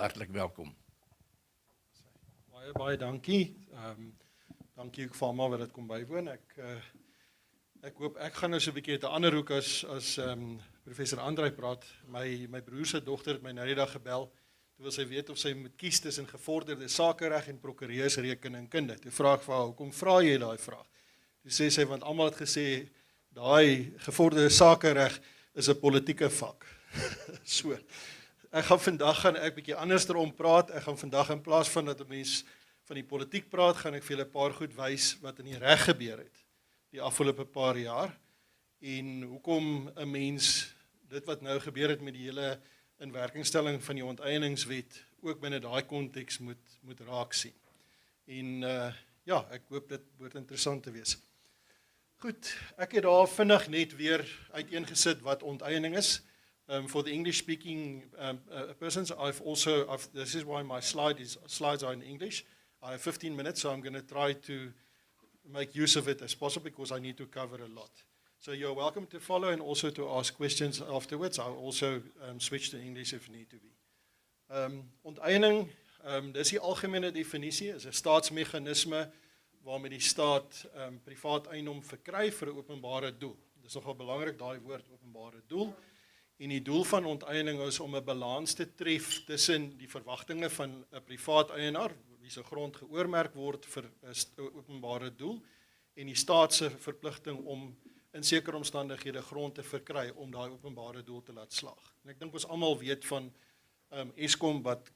Hartlik welkom. Baie dankie. Dankie ook vir almal wat dit kom bywoon. Ek hoop ek gaan nou so 'n bietjie uit 'n ander hoek as professor Andrei praat. My broer se dogter het my nou die dag gebel. Toe wil sy weet of sy moet kies tussen gevorderde sakereg en prokureursrekeningkunde. Toe vra ek vir haar, hoekom vra jy daai vraag? Toe sê sy, want almal het gesê daai gevorderde sakereg is 'n politieke vak. So. Ek gaan vandag bietjie anders daarom praat. Ek gaan vandag in plaas van dat 'n mens van die politiek praat, gaan ek vir julle 'n paar goed wys wat in die reg gebeur het die afgelope paar jaar en hoekom 'n mens dit wat nou gebeur het met die hele inwerkingstelling van die onteieningswet ook binne daai konteks moet raak sien. En ja, ek hoop dit word interessant te wees. Goed, ek het daar vinnig net weer uiteengesit wat onteiening is. For the English-speaking persons, this is why my slides are in English. I have 15 minutes, so I'm going to try to make use of it as possible because I need to cover a lot. So you're welcome to follow and also to ask questions afterwards. I'll also switch to English if need to be. Onteiening, dis die algemene definisie, is 'n staatsmeganisme waarmee die staat privaat eiendom verkry vir 'n openbare doel. Dis nogal belangrik daai woord openbare doel. En die doel van onteiening is om 'n balans te tref tussen die verwagtinge van 'n privaat eienaar wie se grond geoormerk word vir 'n openbare doel en die staat se verpligting om in sekere omstandighede grond te verkry om daai openbare doel te laat slaag. En ek dink ons almal weet van Eskom wat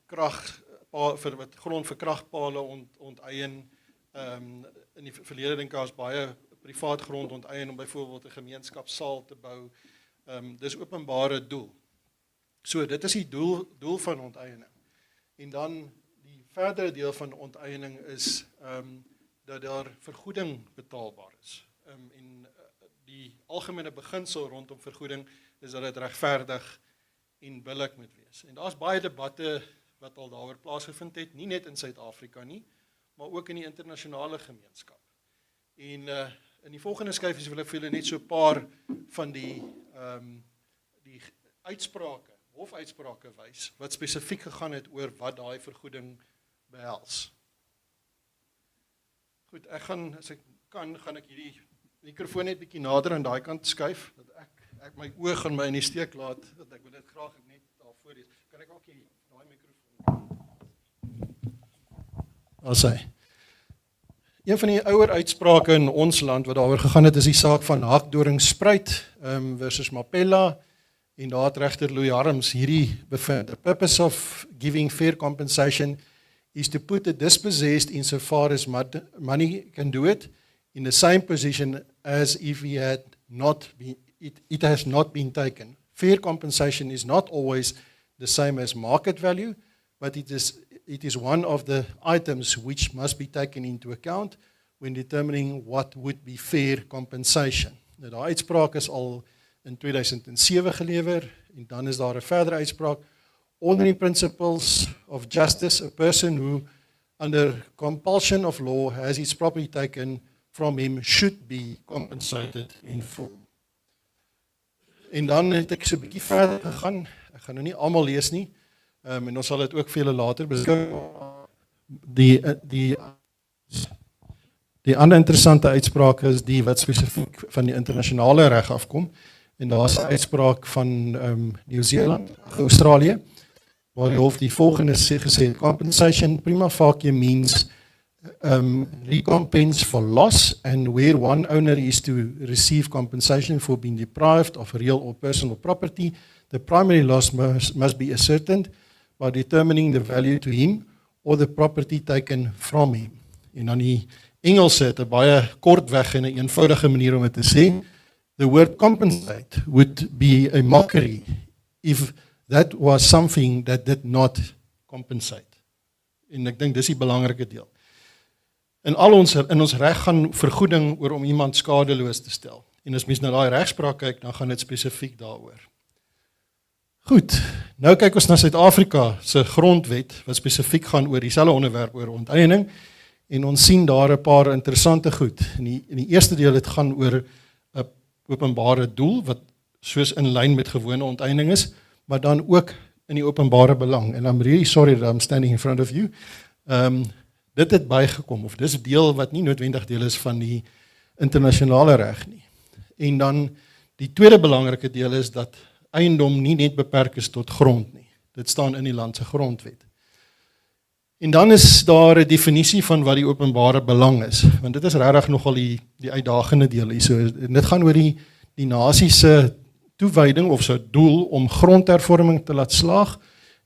grond vir kragpale onteien. In die verlede dink ek was baie privaat grond onteien om byvoorbeeld 'n gemeenskapsaal te bou. Dis openbare doel. So dit is die doel van onteiening. En dan die verdere deel van onteiening is dat daar vergoeding betaalbaar is. En die algemene beginsel rondom vergoeding is dat dit regverdig en billik moet wees. En daar's baie debatte wat al daaroor plaasgevind het, nie net in Suid-Afrika nie, maar ook in die internasionale gemeenskap. En in die volgende skyfies wil ek vir julle net so 'n paar van die uitsprake, hofuitsprake wys, wat spesifiek gegaan het oor wat daai vergoeding behels. Goed, as ek kan, gaan ek hierdie mikrofoon net bietjie nader aan daai kant skuif, dat ek my oë gaan my in die steek laat, dat ek wil dit graag net daarvoor lees. Kan ek ook hier daai mikrofoon? Alsy. Een van die ouer uitsprake in ons land wat daaroor gegaan het, is die saak van Hakdoringspruit versus Mapella, en daar het regter Louis Harms hierdie bevind. The purpose of giving fair compensation is to put the dispossessed insofar as money can do it in the same position as if it has not been taken. Fair compensation is not always the same as market value, but it is one of the items which must be taken into account when determining what would be fair compensation. Nou, die uitspraak is al in 2007 gelewer, en dan is daar 'n verdere uitspraak. Ordinary principles of justice, a person who, under compulsion of law, has his property taken from him, should be compensated in full. En dan het ek so 'n bietjie verder gegaan. Ek gaan nou nie almal lees nie. En ons sal dit ook vir julle later beskik. Die ander interessante uitspraak is die wat spesifiek van die internasionale reg afkom. En daar is 'n uitspraak van Nieu-Seeland, Australië, waar die hof die volgende gesê het: compensation prima facie means recompense for loss, and where one owner is to receive compensation for being deprived of real or personal property, the primary loss must be ascertained by determining the value to him or the property taken from him. En dan die Engelse het 'n baie kortweg en 'n eenvoudige manier om dit te sê. The word compensate would be a mockery if that was something that did not compensate. En ek dink dis die belangrike deel. In ons reg gaan vergoeding oor om iemand skadeloos te stel. En as mens na daai regspraak kyk, dan gaan dit spesifiek daaroor. Goed, nou kyk ons na Suid-Afrika se grondwet, wat spesifiek gaan oor dieselfde onderwerp oor onteiening, en ons sien daar 'n paar interessante goed. In die eerste deel het gaan oor 'n openbare doel, wat soos in lyn met gewone onteiening is, maar dan ook in die openbare belang, and I'm really sorry that I'm standing in front of you, dit het bygekom, of dis deel wat nie noodwendig deel is van die internasionale reg nie. En dan die tweede belangrike deel is dat eiendom nie net beperk is tot grond nie. Dit staan in die land se grondwet. En dan is daar 'n definisie van wat die openbare belang is, want dit is regtig nogal die uitdagende deel hier. So, dit gaan oor die nasie se toewyding of sy doel om grondhervorming te laat slaag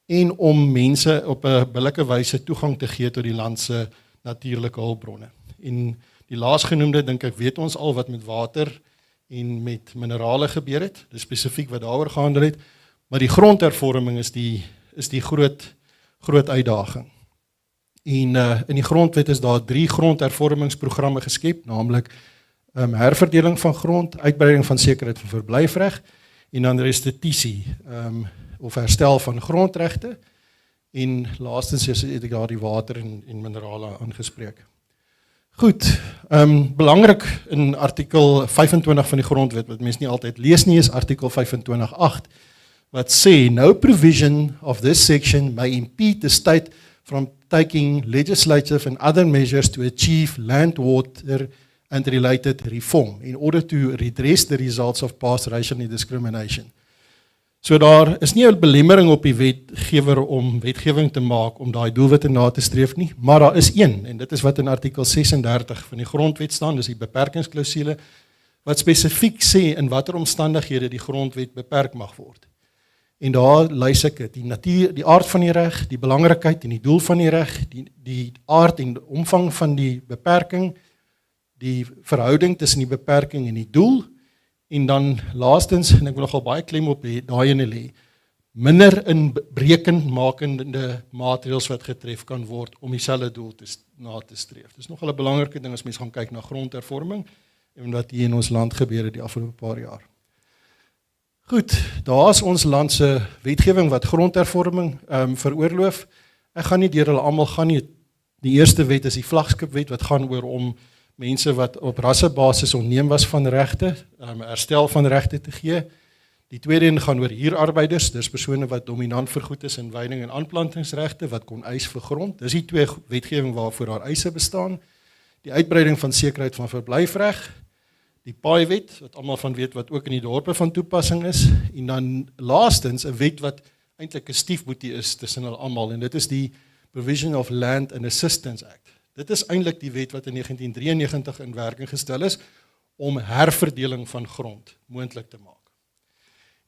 en om mense op 'n billike wyse toegang te gee tot die land se natuurlike hulpbronne. En die laasgenoemde dink ek weet ons al wat met water en met minerale gebeur het, dis spesifiek wat daaroor gehandel het, maar die grondhervorming is die groot uitdaging. En in die grondwet is daar 3 grondhervormingsprogramme geskep, naamlik herverdeling van grond, uitbreiding van sekerheid van verblyfreg en dan restituisie of herstel van grondregte en laastens het ek daar die water en minerale aangespreek. Goed, belangrik in artikel 25 van die grondwet, wat mense nie altyd lees nie, is artikel 25.8, wat sê, no provision of this section may impede the state from taking legislative and other measures to achieve land, water and related reform in order to redress the results of past racial discrimination. So daar is nie 'n belemmering op die wetgewer om wetgewing te maak om daai doelwitte na te streef nie, maar daar is een, en dit is wat in artikel 36 van die grondwet staan, dis die beperkingsklausule, wat spesifiek sê in watter omstandighede die grondwet beperk mag word. En daar lys ek dit, die aard van die reg, die belangrikheid en die doel van die reg, die aard en omvang van die beperking, die verhouding tussen die beperking en die doel, en dan laastens, en ek wil nogal baie klem op daai ene lê, minder inbrekenmakende maatreëls wat getref kan word om dieselfde doel na te streef. Dis nogal 'n belangrike ding as mens gaan kyk na grondhervorming en wat hier in ons land gebeur het die afgelope paar jaar. Goed, daar is ons land se wetgewing wat grondhervorming veroorloof. Ek gaan nie deur hulle almal gaan nie. Die eerste wet is die vlaggenskapwet wat gaan oor om mense wat op rassebasis ontneem was van regte, herstel van regte te gee. Die tweede een gaan oor huurarbeiders, dis persone wat dominant vergoed is in veiding en aanplantingsregte wat kon eis vir grond. Dis die twee wetgewing waarvoor daar eise bestaan. Die uitbreiding van sekerheid van verblyfreg, die paaiwet wat almal van weet wat ook in die dorpe van toepassing is, en dan laastens 'n wet wat eintlik 'n stiefboetie is tussen hulle almal, en dit is die Provision of Land and Assistance Act. Dit is eintlik die wet wat in 1993 in werking gestel is om herverdeling van grond moontlik te maak.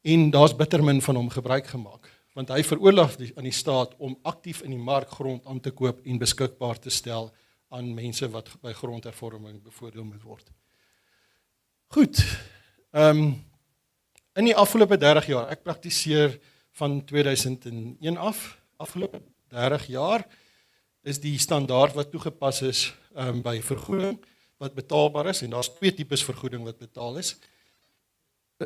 En daar's bitter min van hom gebruik gemaak, want hy veroorloof aan die staat om aktief in die mark grond aan te koop en beskikbaar te stel aan mense wat by grondhervorming bevoordeel moet word. Goed, in die afgelope 30 jaar, ek praktiseer van 2001 af, afgelope 30 jaar, is die standaard wat toegepas is by vergoeding wat betaalbaar is, en daar's 2 tipes vergoeding wat betaal is.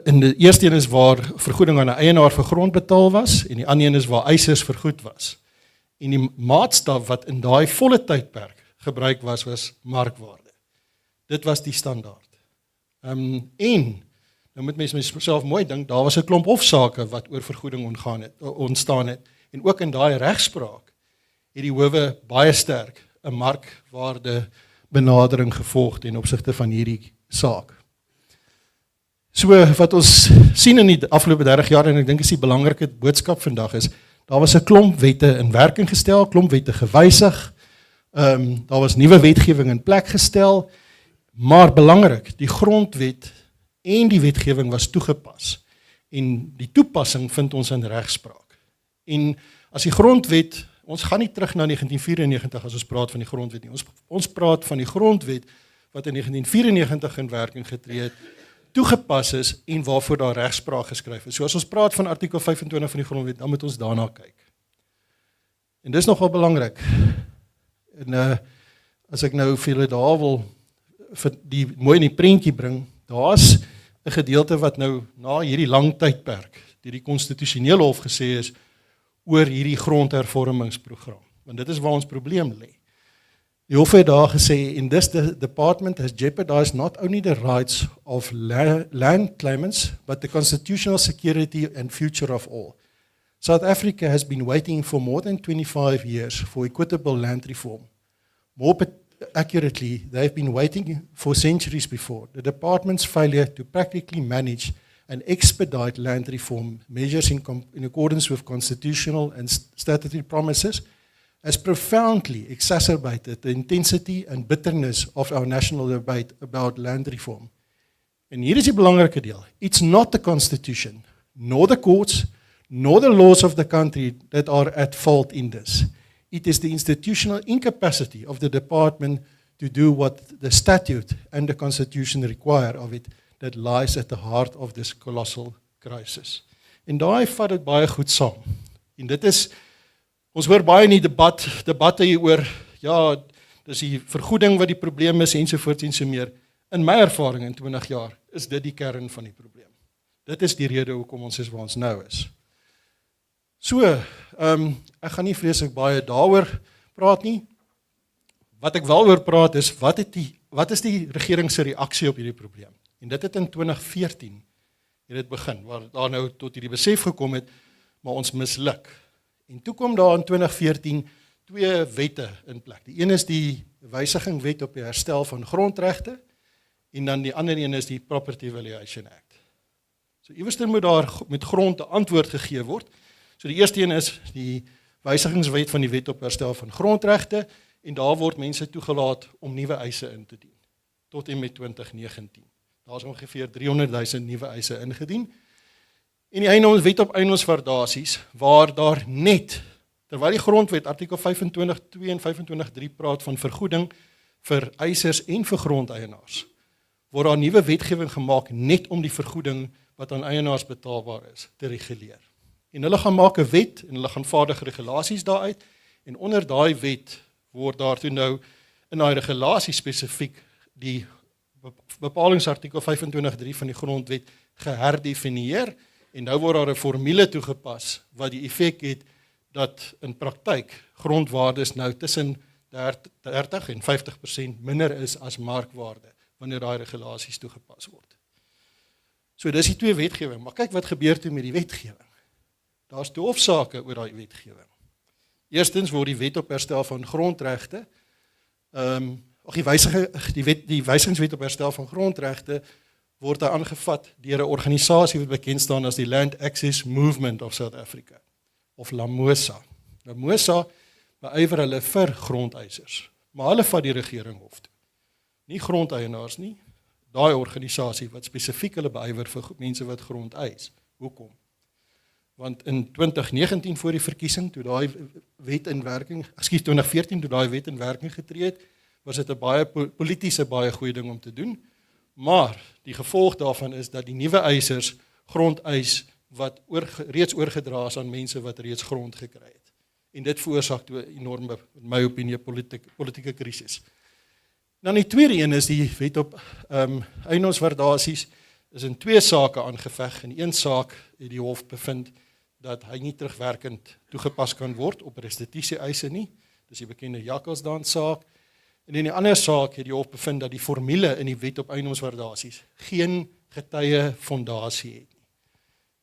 En die eerste een is waar vergoeding aan 'n eienaar vir grond betaal was, en die ander een is waar eisers vergoed was. En die maatstaf wat in daai volle tydperk gebruik was markwaarde. Dit was die standaard. En, nou moet mense myself mooi dink, daar was 'n klomp hofsaake wat oor vergoeding ontstaan het, en ook in daai regspraak het die howe baie sterk 'n markwaarde benadering gevolg ten opsigte van hierdie saak. So wat ons sien in die afgelope 30 jaar, en ek dink is die belangrike boodskap vandag is, daar was 'n klomp wette in werking gestel, klomp wette gewysig, daar was nuwe wetgewing in plek gestel, maar belangrik, die grondwet en die wetgewing was toegepas, en die toepassing vind ons in regspraak. En as die grondwet, ons gaan nie terug na 1994 as ons praat van die grondwet nie, ons praat van die grondwet wat in 1994 in werking getree het, toegepas is en waarvoor daar regspraak geskryf is. So as ons praat van artikel 25 van die grondwet, dan moet ons daarna kyk. En dis nogal belangrik. En as ek nou vir julle daar wil die mooi in die prentjie bring, daar's 'n gedeelte wat nou na hierdie lang tydperk deur die konstitusionele hof gesê is oor hierdie grondhervormingsprogram. Want dit is waar ons probleem lê. Die hof het daar gesê, in this department has jeopardized not only the rights of land claimants, but the constitutional security and future of all. South Africa has been waiting for more than 25 years for equitable land reform. More accurately, they've been waiting for centuries before. The department's failure to practically manage and expedite land reform measures in accordance with constitutional and statutory promises has profoundly exacerbated the intensity and bitterness of our national debate about land reform. En hier is die belangrike deel. It's not the constitution, nor the courts, nor the laws of the country that are at fault in this. It is the institutional incapacity of the department to do what the statute and the constitution require of it that lies at the heart of this colossal crisis. En daai vat dit baie goed saam. En dit is, ons hoor baie in die debatte hier oor, ja, dis die vergoeding wat die probleem is, ensovoorts en so meer. In my ervaring in 20 jaar, is dit die kern van die probleem. Dit is die rede hoekom ons is waar ons nou is. So, ek gaan nie vreeslik baie daaroor praat nie. Wat ek wel oor praat is, wat is die regering se reaksie op hierdie probleem? En dit het in 2014 het dit begin, waar daar nou tot hierdie besef gekom het, maar ons misluk. En toe kom daar in 2014 twee wette in plek. Die een is die wysigingwet op die herstel van grondregte, en dan die ander een is die Property Valuation Act. So iewerster moet daar met grond 'n antwoord gegee word. So die eerste een is die wysigingswet van die wet op herstel van grondregte, en daar word mense toegelaat om nuwe eise in te dien, tot en met 2019. Daar is ongeveer 300.000 nuwe eise ingedien. En die wet op eiendomswaardasies, waar daar net, terwyl die grondwet artikel 25.2 en 25.3 praat van vergoeding vir eisers en vir grondeienaars, word daar nuwe wetgewing gemaak net om die vergoeding wat aan eienaars betaalbaar is, te reguleer. En hulle gaan maak 'n wet, en hulle gaan vaardige regulasies daaruit, en onder daai wet word daar toe nou, in daai regulasie spesifiek, die bepalingsartikel 25.3 van die grondwet geherdefinieer, en nou word daar 'n formule toegepas, wat die effek het, dat in praktyk grondwaardes nou tussen 30 en 50% minder is as markwaarde, wanneer daai regulasies toegepas word. So dis die twee wetgewing, maar kyk wat gebeur toe met die wetgewing. Daar's twee hofsaake oor daai wetgewing. Eerstens word die wet op herstel van grondregte, die wysigingswet op herstel van grondregte word daar aangevat deur 'n organisasie wat bekend staan as die Land Access Movement of South Africa, of LAMOSA. LAMOSA beywer hulle vir grondeisers, maar hulle vat die regering hof toe. Nie grondeienaars nie, daai organisasie wat spesifiek hulle beywer vir mense wat grond eis. Hoekom? Want in 2019 voor die verkiesing, toe daai wet in werking, 2014 toe daai wet in werking getree het, was dit 'n baie politiese baie goeie ding om te doen, maar die gevolg daarvan is dat die nuwe eisers grond eis wat reeds oorgedra is aan mense wat reeds grond gekry het. En dit veroorsaak toe 'n enorme, in my opinie, politieke krisis. Dan die tweede een is die wet op eiendomswaardasies, is in twee sake aangeveg. In een saak het die hof bevind dat hy nie terugwerkend toegepas kan word op restitusie eise nie. Dis die bekende Jakkelsdans saak. En in die ander saak het die hof bevind dat die formule in die wet op eiendomswaardasies geen getuie fondasie het nie.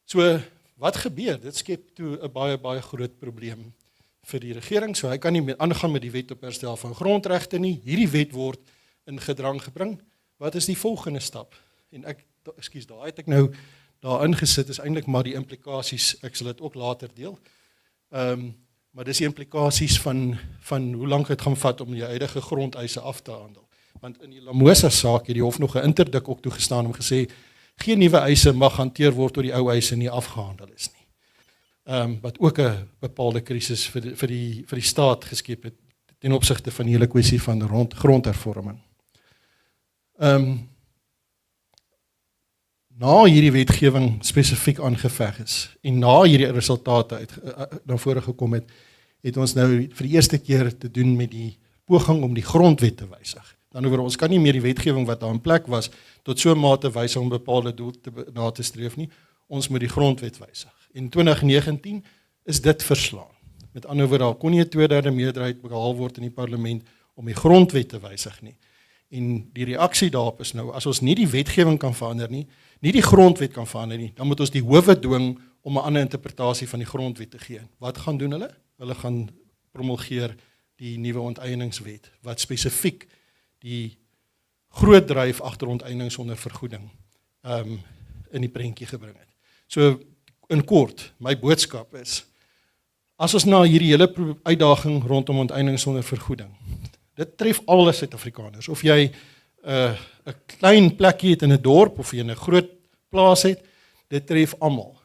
So wat gebeur? Dit skep toe 'n baie groot probleem vir die regering. So hy kan nie aangaan met die wet op herstel van grondregte nie. Hierdie wet word in gedrang gebring. Wat is die volgende stap? En daai het ek nou daar ingesit, is eintlik maar die implikasies, ek sal dit ook later deel. Maar dis die implikasies van hoe lank het gaan vat om die huidige grondeise af te handel. Want in die LAMOSA saak het die hof nog 'n interdik ook toegestaan om gesê, geen nuwe eise mag hanteer word tot die ou eise nie afgehandel is nie. Wat ook 'n bepaalde krisis vir die staat geskep het ten opsigte van die hele kwessie van grondhervorming. Na hierdie wetgewing spesifiek aangeveg is en na hierdie resultate na vore gekom het ons nou vir die eerste keer te doen met die poging om die grondwet te wysig. Dan oor ons kan nie meer die wetgewing wat daar in plek was tot so 'n mate wysig om bepaalde doel na te streef nie. Ons moet die grondwet wysig. In 2019 is dit verslaan. Met ander woorde, daar kon nie 'n 2/3 meerderheid behaal word in die parlement om die grondwet te wysig nie. En die reaksie daarop is nou, as ons nie die wetgewing kan verander nie, nie die grondwet kan verander nie, dan moet ons die howe dwing om 'n ander interpretasie van die grondwet te gee. Wat gaan doen hulle? Hulle gaan promulgeer die nuwe onteieningswet wat spesifiek die groot dryf agter onteiening sonder vergoeding in die prentjie gebring het. So in kort, my boodskap is, as ons na hierdie hele uitdaging rondom onteiening sonder vergoeding, dit tref alle Suid-Afrikaners, of jy 'n klein plekkie het in 'n dorp of jy in 'n groot plaas het, dit tref almal.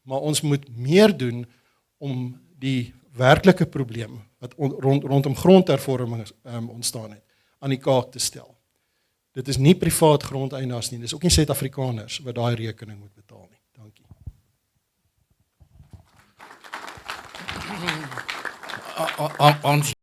Maar ons moet meer doen om die werklike probleem wat rondom grondhervorming ontstaan het, aan die kaak te stel. Dit is nie privaat grondeienaars nie, dis ook nie Suid-Afrikaners wat daai rekening moet betaal nie. Dankie. Ons